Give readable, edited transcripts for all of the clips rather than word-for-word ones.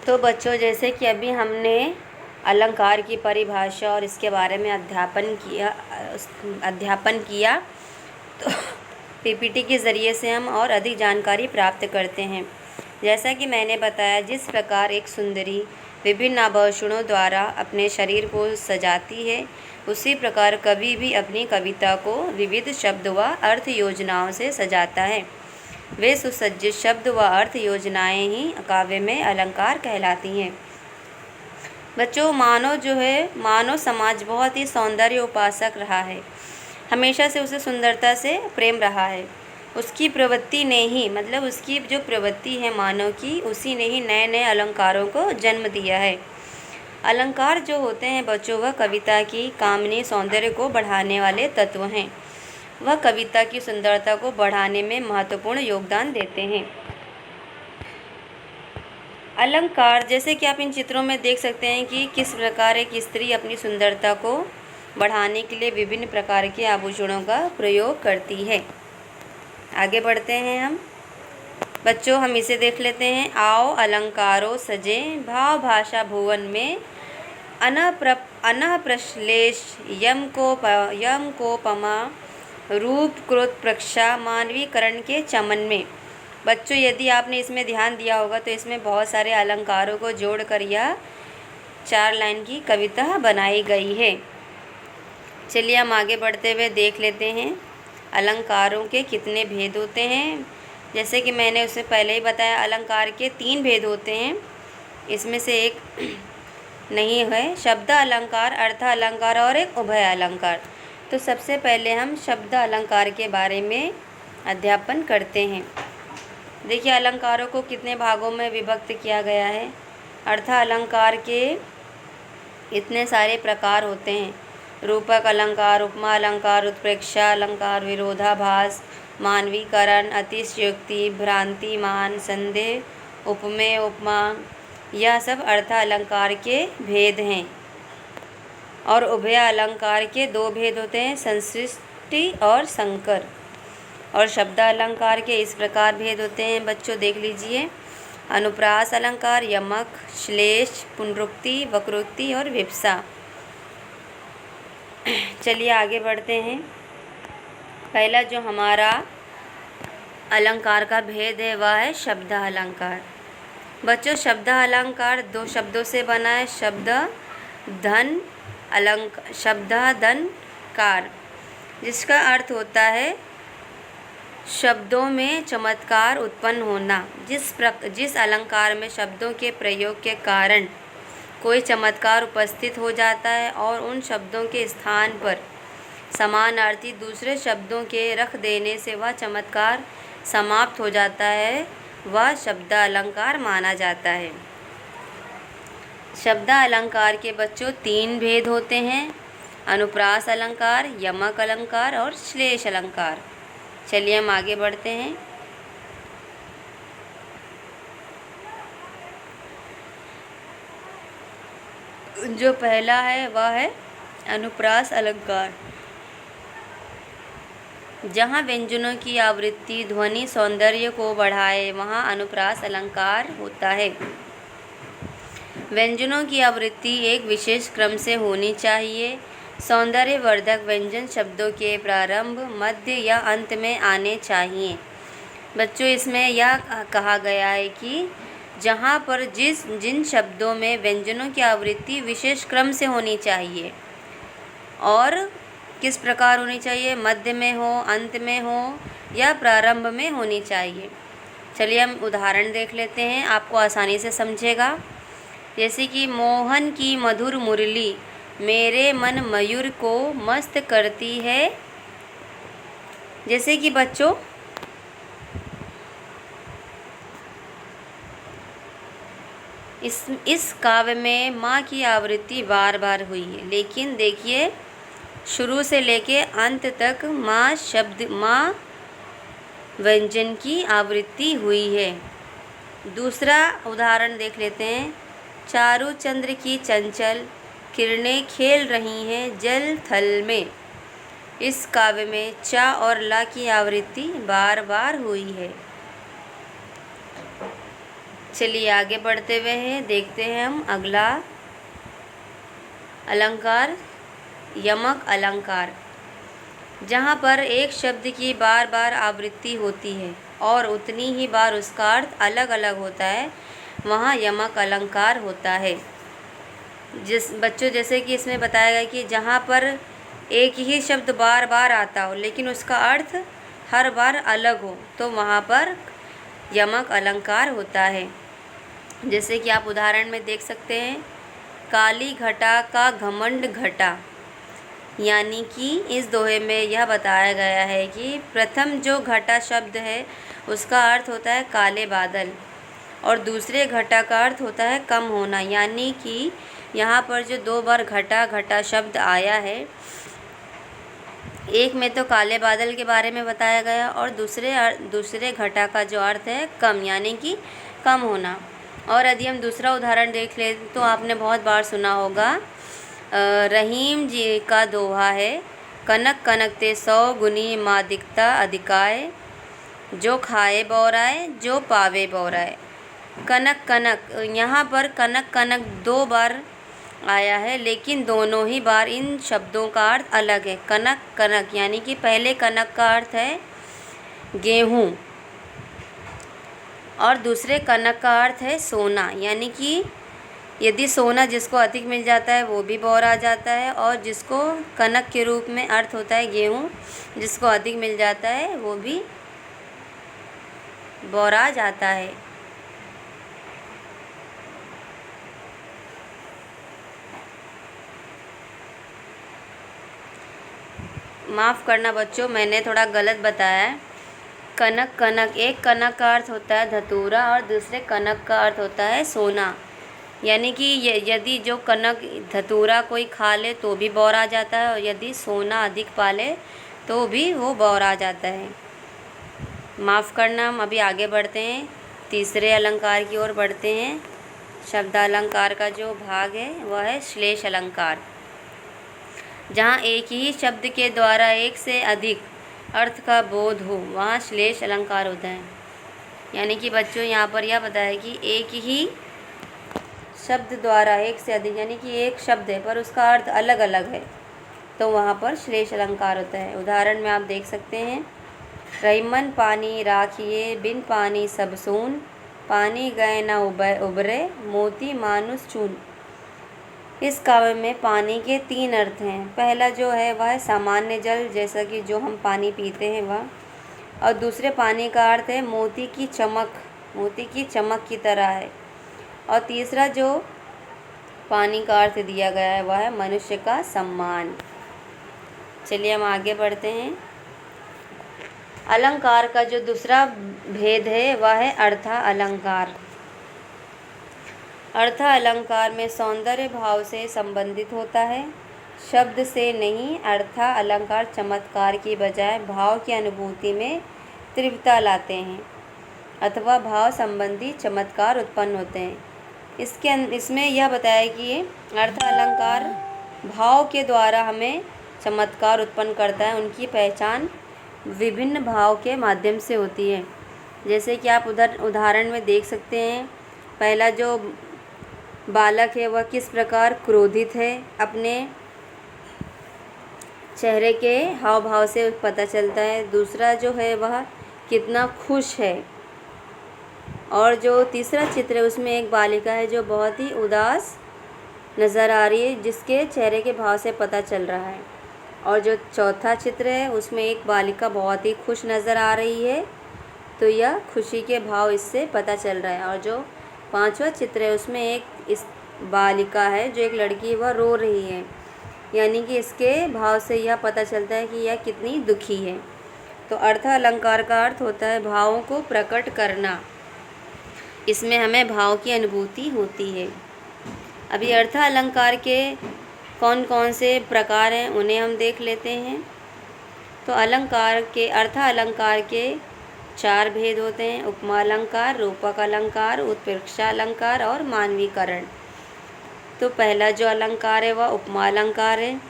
तो बच्चों, जैसे कि अभी हमने अलंकार की परिभाषा और इसके बारे में अध्यापन किया तो पीपीटी के ज़रिए से हम और अधिक जानकारी प्राप्त करते हैं। जैसा कि मैंने बताया, जिस प्रकार एक सुंदरी विभिन्न आभूषणों द्वारा अपने शरीर को सजाती है, उसी प्रकार कवि भी अपनी कविता को विविध शब्द व अर्थ योजनाओं से सजाता है। वे सुसज्जित शब्द व अर्थ योजनाएं ही काव्य में अलंकार कहलाती हैं। बच्चों, मानव समाज बहुत ही सौंदर्य उपासक रहा है। हमेशा से उसे सुंदरता से प्रेम रहा है। उसकी प्रवृत्ति ने ही उसकी जो प्रवृत्ति है मानव की, उसी ने ही नए नए अलंकारों को जन्म दिया है। अलंकार जो होते हैं बच्चों, वह कविता की कामनी सौंदर्य को बढ़ाने वाले तत्व हैं। वह कविता की सुंदरता को बढ़ाने में महत्वपूर्ण योगदान देते हैं। अलंकार, जैसे कि आप इन चित्रों में देख सकते हैं कि किस प्रकार एक स्त्री अपनी सुंदरता को बढ़ाने के लिए विभिन्न प्रकार के आभूषणों का प्रयोग करती है। आगे बढ़ते हैं हम बच्चों, हम इसे देख लेते हैं। आओ अलंकारो सजे भाव भाषा भुवन में, अनः प्रश्लेष यम को पमा रूप क्रोध प्रक्षा मानवीकरण के चमन में। बच्चों, यदि आपने इसमें ध्यान दिया होगा तो इसमें बहुत सारे अलंकारों को जोड़कर यह 4 लाइन की कविता बनाई गई है। चलिए हम आगे बढ़ते हुए देख लेते हैं अलंकारों के कितने भेद होते हैं। जैसे कि मैंने उससे पहले ही बताया, अलंकार के 3 भेद होते हैं। इसमें से एक नहीं है शब्द अलंकार, अर्थ अलंकार और एक उभय अलंकार। तो सबसे पहले हम शब्द अलंकार के बारे में अध्यापन करते हैं। देखिए, अलंकारों को कितने भागों में विभक्त किया गया है। अर्थ अलंकार के इतने सारे प्रकार होते हैं। रूपक अलंकार, उपमा अलंकार, उत्प्रेक्षा अलंकार, विरोधाभास, मानवीकरण, अतिशयोक्ति, भ्रांतिमान, संदेह, उपमेय, उपमा, यह सब अर्थ अलंकार के भेद हैं। और उभय अलंकार के 2 भेद होते हैं, संसृष्टि और संकर। और शब्द अलंकार के इस प्रकार भेद होते हैं बच्चों, देख लीजिए। अनुप्रास अलंकार, यमक, श्लेष, पुनरुक्ति, वक्रोक्ति और विप्सा। चलिए आगे बढ़ते हैं। पहला जो हमारा अलंकार का भेद है वह है शब्द अलंकार। बच्चों, शब्द अलंकार 2 शब्दों से बना है। शब्द धन कार, जिसका अर्थ होता है शब्दों में चमत्कार उत्पन्न होना। जिस अलंकार में शब्दों के प्रयोग के कारण कोई चमत्कार उपस्थित हो जाता है और उन शब्दों के स्थान पर समानार्थी दूसरे शब्दों के रख देने से वह चमत्कार समाप्त हो जाता है, वह शब्द अलंकार माना जाता है। शब्द अलंकार के बच्चों 3 भेद होते हैं, अनुप्रास अलंकार, यमक अलंकार और श्लेष अलंकार। चलिए हम आगे बढ़ते हैं। जो पहला है वह है अनुप्रास अलंकार। जहाँ व्यंजनों की आवृत्ति ध्वनि सौंदर्य को बढ़ाए, वहाँ अनुप्रास अलंकार होता है। व्यंजनों की आवृत्ति एक विशेष क्रम से होनी चाहिए। सौंदर्यवर्धक व्यंजन शब्दों के प्रारंभ, मध्य या अंत में आने चाहिए। बच्चों, इसमें यह कहा गया है कि जहाँ पर जिन शब्दों में व्यंजनों की आवृत्ति विशेष क्रम से होनी चाहिए और किस प्रकार होनी चाहिए, मध्य में हो, अंत में हो या प्रारंभ में होनी चाहिए। चलिए हम उदाहरण देख लेते हैं, आपको आसानी से समझेगा। जैसे कि मोहन की मधुर मुरली मेरे मन मयूर को मस्त करती है। जैसे कि बच्चों इस काव्य में माँ की आवृत्ति बार बार हुई है, लेकिन देखिए शुरू से लेके अंत तक माँ व्यंजन की आवृत्ति हुई है। दूसरा उदाहरण देख लेते हैं। चारू चंद्र की चंचल किरणें खेल रही हैं जल थल में। इस काव्य में चा और ला की आवृत्ति बार बार हुई है। चलिए आगे बढ़ते हुए हैं, देखते हैं हम अगला अलंकार, यमक अलंकार। जहाँ पर एक शब्द की बार बार आवृत्ति होती है और उतनी ही बार उसका अर्थ अलग अलग होता है, वहाँ यमक अलंकार होता है। बच्चों जैसे कि इसमें बताया गया कि जहाँ पर एक ही शब्द बार बार आता हो लेकिन उसका अर्थ हर बार अलग हो, तो वहाँ पर यमक अलंकार होता है। जैसे कि आप उदाहरण में देख सकते हैं, काली घटा का घमंड घटा, यानी कि इस दोहे में यह बताया गया है कि प्रथम जो घटा शब्द है उसका अर्थ होता है काले बादल और दूसरे घटा का अर्थ होता है कम होना। यानी कि यहाँ पर जो 2 बार घटा घटा शब्द आया है, एक में तो काले बादल के बारे में बताया गया और दूसरे घटा का जो अर्थ है कम, यानी कि कम होना। और यदि हम दूसरा उदाहरण देख ले तो आपने बहुत बार सुना होगा, रहीम जी का दोहा है, कनक कनक ते 100 गुनी मादिकता अधिकाय, जो खाए बौराए जो पावे बौराए। कनक कनक, यहाँ पर कनक कनक 2 बार आया है लेकिन दोनों ही बार इन शब्दों का अर्थ अलग है। कनक कनक यानी कि पहले कनक का अर्थ है गेहूँ और दूसरे कनक का अर्थ है सोना, यानी कि यदि सोना जिसको अधिक मिल जाता है वो भी बौरा जाता है और जिसको कनक के रूप में अर्थ होता है गेहूँ, जिसको अधिक मिल जाता है वो भी बौरा जाता है। माफ़ करना बच्चों, मैंने थोड़ा गलत बताया है। कनक कनक, एक कनक का अर्थ होता है धतूरा और दूसरे कनक का अर्थ होता है सोना। यानी कि यदि जो कनक धतूरा कोई खा ले तो भी बौरा जाता है और यदि सोना अधिक पाले तो भी वो बौरा जाता है। माफ़ करना, हम अभी आगे बढ़ते हैं, तीसरे अलंकार की ओर बढ़ते हैं। शब्द अलंकार का जो भाग है वह है श्लेष अलंकार। जहाँ एक ही शब्द के द्वारा एक से अधिक अर्थ का बोध हो वहाँ श्लेष अलंकार होता है। यानी कि बच्चों यहाँ पर यह बताया है कि एक ही शब्द द्वारा एक से अधिक, यानी कि एक शब्द है पर उसका अर्थ अलग अलग है, तो वहाँ पर श्लेष अलंकार होता है। उदाहरण में आप देख सकते हैं, रहीमन पानी राखिए बिन पानी सब सून, पानी गए न उबरे मोती मानुष चून। इस काव्य में पानी के 3 अर्थ हैं। पहला जो है वह है सामान्य जल, जैसा कि जो हम पानी पीते हैं वह, और दूसरे पानी का अर्थ है मोती की चमक, मोती की चमक की तरह है, और तीसरा जो पानी का अर्थ दिया गया है वह है मनुष्य का सम्मान। चलिए हम आगे बढ़ते हैं। अलंकार का जो दूसरा भेद है वह है अर्था अलंकार। अर्था अलंकार में सौंदर्य भाव से संबंधित होता है, शब्द से नहीं। अर्था अलंकार चमत्कार की बजाय भाव की अनुभूति में तीव्रता लाते हैं अथवा भाव संबंधी चमत्कार उत्पन्न होते हैं। इसमें यह बताया कि अर्थ अलंकार भाव के द्वारा हमें चमत्कार उत्पन्न करता है। उनकी पहचान विभिन्न भाव के माध्यम से होती है। जैसे कि आप उदाहरण में देख सकते हैं, पहला जो बालक है वह किस प्रकार क्रोधित है, अपने चेहरे के हाव भाव से पता चलता है। दूसरा जो है वह कितना खुश है, और जो तीसरा चित्र है उसमें एक बालिका है जो बहुत ही उदास नज़र आ रही है, जिसके चेहरे के भाव से पता चल रहा है। और जो चौथा चित्र है उसमें एक बालिका बहुत ही खुश नज़र आ रही है, तो यह खुशी के भाव इससे पता चल रहा है। और जो 5वां चित्र है उसमें एक इस बालिका है जो एक लड़की है, वह रो रही है, यानी कि इसके भाव से यह पता चलता है कि यह कितनी दुखी है। तो अर्थ अलंकार का अर्थ होता है भावों को प्रकट करना। इसमें हमें भाव की अनुभूति होती है। अभी अर्थ अलंकार के कौन कौन से प्रकार हैं उन्हें हम देख लेते हैं। तो अर्थ अलंकार के 4 भेद होते हैं, उपमा अलंकार, रूपक अलंकार, उत्प्रेक्षा अलंकार और मानवीकरण। तो पहला जो अलंकार है वह उपमा अलंकार है,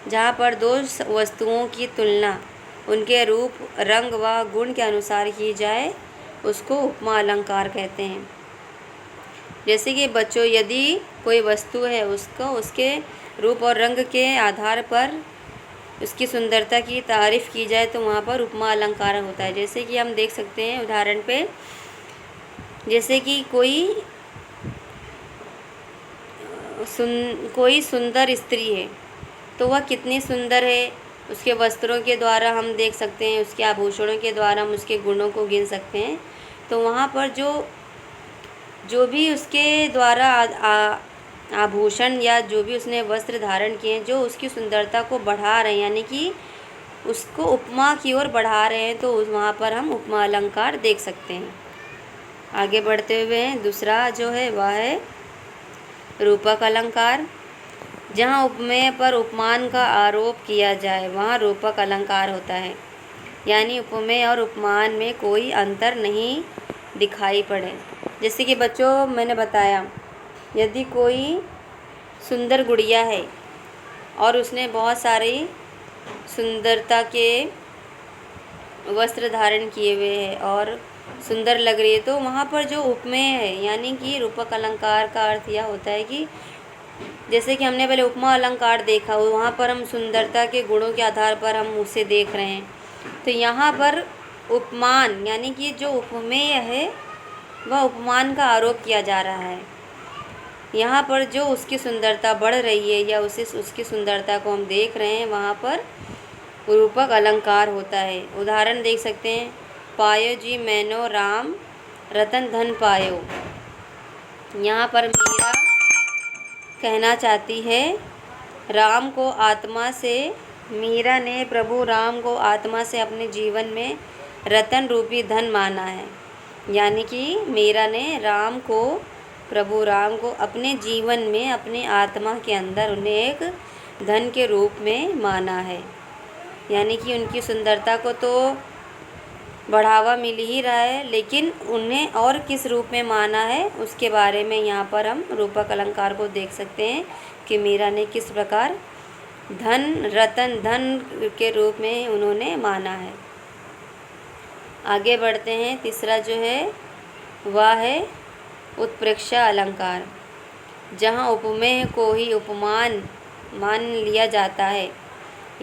जहाँ पर 2 वस्तुओं की तुलना उनके रूप, रंग व गुण के अनुसार की जाए उसको उपमा अलंकार कहते हैं। जैसे कि बच्चों, यदि कोई वस्तु है उसको उसके रूप और रंग के आधार पर उसकी सुंदरता की तारीफ़ की जाए तो वहाँ पर उपमा अलंकार होता है। जैसे कि हम देख सकते हैं उदाहरण पे, जैसे कि कोई सुंदर स्त्री है तो वह कितनी सुंदर है, उसके वस्त्रों के द्वारा हम देख सकते हैं, उसके आभूषणों के द्वारा हम उसके गुणों को गिन सकते हैं। तो वहाँ पर जो जो भी उसके द्वारा आभूषण या जो भी उसने वस्त्र धारण किए हैं जो उसकी सुंदरता को बढ़ा रहे हैं, यानी कि उसको उपमा की ओर बढ़ा रहे हैं, तो वहाँ पर हम उपमा अलंकार देख सकते हैं। आगे बढ़ते हुए दूसरा जो है वह है रूपक अलंकार। जहाँ उपमेय पर उपमान का आरोप किया जाए वहाँ रूपक अलंकार होता है, यानी उपमेय और उपमान में कोई अंतर नहीं दिखाई पड़े। जैसे कि बच्चों मैंने बताया, यदि कोई सुंदर गुड़िया है और उसने बहुत सारी सुंदरता के वस्त्र धारण किए हुए हैं और सुंदर लग रही है, तो वहाँ पर जो उपमेय है यानी कि रूपक अलंकार का अर्थ यह होता है कि जैसे कि हमने पहले उपमा अलंकार देखा, वहाँ पर हम सुंदरता के गुणों के आधार पर हम उसे देख रहे हैं, तो यहाँ पर उपमान यानी कि जो उपमेय है वह उपमान का आरोप किया जा रहा है। यहाँ पर जो उसकी सुंदरता बढ़ रही है या उसकी सुंदरता को हम देख रहे हैं वहाँ पर रूपक अलंकार होता है। उदाहरण देख सकते हैं, पायो जी मैनो राम रतन धन पायो। यहाँ पर मीरा कहना चाहती है राम को आत्मा से, मीरा ने प्रभु राम को आत्मा से अपने जीवन में रतन रूपी धन माना है, यानी कि मीरा ने राम को, प्रभु राम को अपने जीवन में अपने आत्मा के अंदर उन्हें एक धन के रूप में माना है, यानी कि उनकी सुंदरता को तो बढ़ावा मिल ही रहा है, लेकिन उन्हें और किस रूप में माना है उसके बारे में यहाँ पर हम रूपक अलंकार को देख सकते हैं कि मीरा ने किस प्रकार धन, रतन, धन के रूप में उन्होंने माना है। आगे बढ़ते हैं, तीसरा जो है वह है उत्प्रेक्षा अलंकार। जहाँ उपमेय को ही उपमान मान लिया जाता है,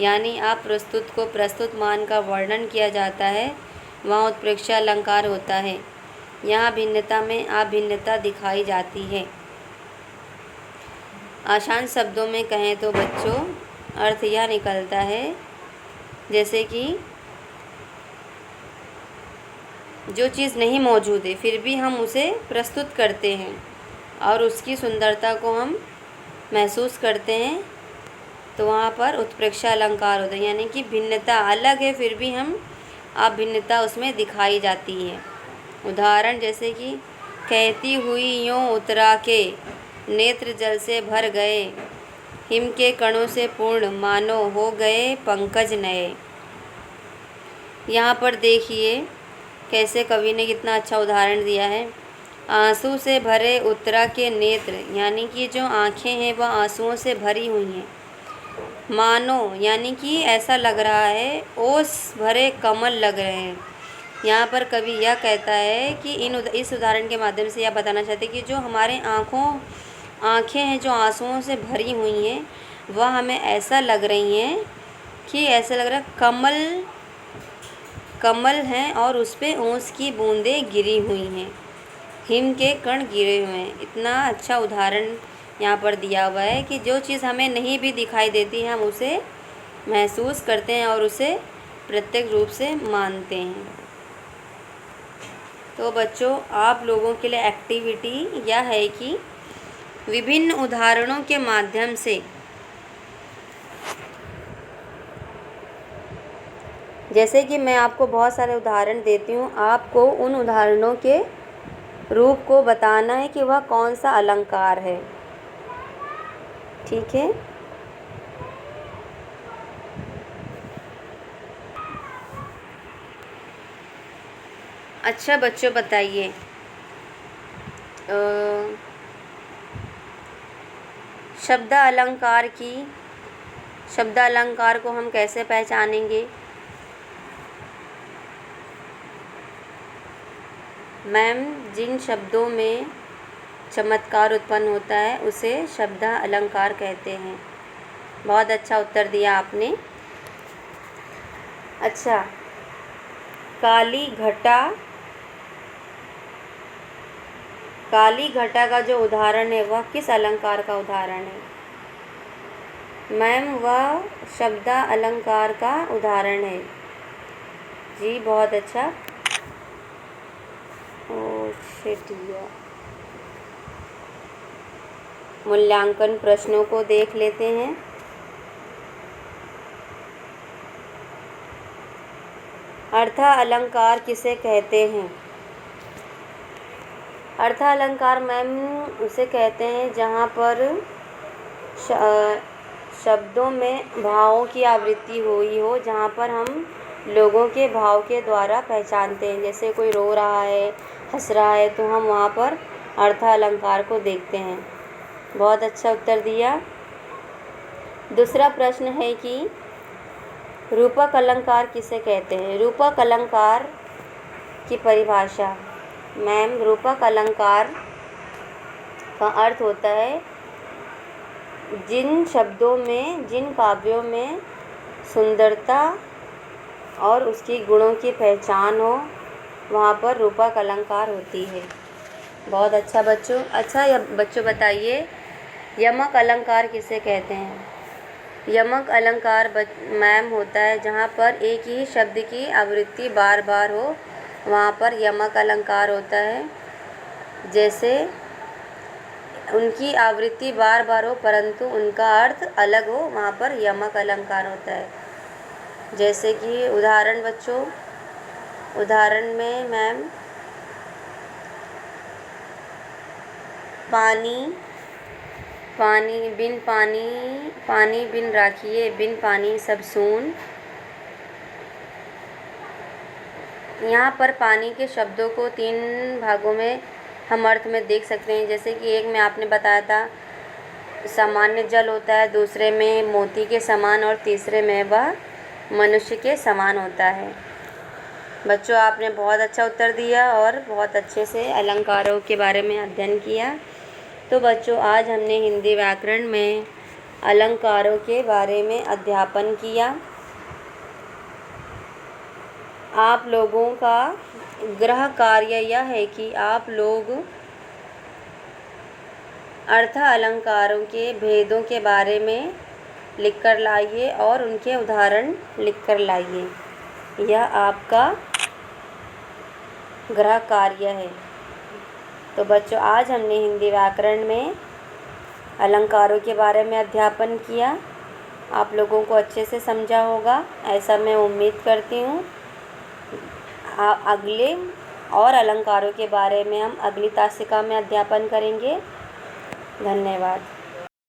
यानी आप प्रस्तुत को प्रस्तुत मान का वर्णन किया जाता है, वहाँ उत्प्रेक्षा अलंकार होता है। यहाँ भिन्नता में अभिन्नता दिखाई जाती है। आसान शब्दों में कहें तो बच्चों अर्थ यह निकलता है जैसे कि जो चीज़ नहीं मौजूद है फिर भी हम उसे प्रस्तुत करते हैं और उसकी सुंदरता को हम महसूस करते हैं, तो वहाँ पर उत्प्रेक्षा अलंकार होता है, यानी कि भिन्नता अलग है फिर भी हम अभिन्नता उसमें दिखाई जाती है। उदाहरण जैसे कि कहती हुई यूँ उतरा के नेत्र जल से भर गए, हिम के कणों से पूर्ण मानो हो गए पंकज नए। यहाँ पर देखिए कैसे कवि ने कितना अच्छा उदाहरण दिया है। आंसू से भरे उत्तरा के नेत्र, यानी कि जो आँखें हैं वह आंसुओं से भरी हुई हैं। मानो यानी कि ऐसा लग रहा है, ओस भरे कमल लग रहे हैं। यहाँ पर कवि यह कहता है कि इस उदाहरण के माध्यम से यह बताना चाहते हैं कि जो हमारे आँखें हैं जो आंसुओं से भरी हुई हैं वह हमें ऐसा लग रही हैं कि ऐसा लग रहा है कमल हैं और उस पर ओस की बूंदें गिरी हुई हैं, हिम के कण गिरे हुए हैं। इतना अच्छा उदाहरण यहाँ पर दिया हुआ है कि जो चीज़ हमें नहीं भी दिखाई देती है हम उसे महसूस करते हैं और उसे प्रत्यक्ष रूप से मानते हैं। तो बच्चों आप लोगों के लिए एक्टिविटी यह है कि विभिन्न उदाहरणों के माध्यम से, जैसे कि मैं आपको बहुत सारे उदाहरण देती हूँ, आपको उन उदाहरणों के रूप को बताना है कि वह कौन सा अलंकार है। ठीक है। अच्छा बच्चों बताइए, शब्द अलंकार को हम कैसे पहचानेंगे? मैम, जिन शब्दों में चमत्कार उत्पन्न होता है उसे शब्द अलंकार कहते हैं। बहुत अच्छा उत्तर दिया आपने। अच्छा, काली घटा का जो उदाहरण है वह किस अलंकार का उदाहरण है? मैम, वह शब्द अलंकार का उदाहरण है। जी बहुत अच्छा। मूल्यांकन प्रश्नों को देख लेते हैं। अर्थ अलंकार किसे कहते हैं? अर्थ अलंकार मैम उसे कहते हैं जहाँ पर शब्दों में भावों की आवृत्ति हुई हो, जहाँ पर हम लोगों के भाव के द्वारा पहचानते हैं। जैसे कोई रो रहा है, हंस रहा है, तो हम वहाँ पर अर्थ अलंकार को देखते हैं। बहुत अच्छा उत्तर दिया। दूसरा प्रश्न है कि रूपक अलंकार किसे कहते हैं? रूपक अलंकार की परिभाषा। मैम, रूपक अलंकार का अर्थ होता है जिन शब्दों में, जिन काव्यों में सुंदरता और उसकी गुणों की पहचान हो, वहाँ पर रूपक अलंकार होती है। बहुत अच्छा बच्चों। अच्छा बच्चों बताइए, यमक अलंकार किसे कहते हैं? यमक अलंकार मैम होता है जहाँ पर एक ही शब्द की आवृत्ति बार बार हो, वहाँ पर यमक अलंकार होता है। जैसे उनकी आवृत्ति बार बार हो परंतु उनका अर्थ अलग हो, वहाँ पर यमक अलंकार होता है। जैसे कि उदाहरण बच्चों, उदाहरण में मैम पानी बिन राखिए, बिन पानी सब सून। यहाँ पर पानी के शब्दों को 3 भागों में हम अर्थ में देख सकते हैं। जैसे कि एक में आपने बताया था सामान्य जल होता है, दूसरे में मोती के समान और तीसरे में वह मनुष्य के समान होता है। बच्चों, आपने बहुत अच्छा उत्तर दिया और बहुत अच्छे से अलंकारों के बारे में अध्ययन किया। तो बच्चों, आज हमने हिंदी व्याकरण में अलंकारों के बारे में अध्यापन किया। आप लोगों का गृह कार्य यह है कि आप लोग अर्थ अलंकारों के भेदों के बारे में लिखकर लाइए और उनके उदाहरण लिखकर लाइए। यह आपका गृह कार्य है। तो बच्चों, आज हमने हिंदी व्याकरण में अलंकारों के बारे में अध्यापन किया। आप लोगों को अच्छे से समझा होगा, ऐसा मैं उम्मीद करती हूँ। अगले और अलंकारों के बारे में हम अगली तासिका में अध्यापन करेंगे। धन्यवाद।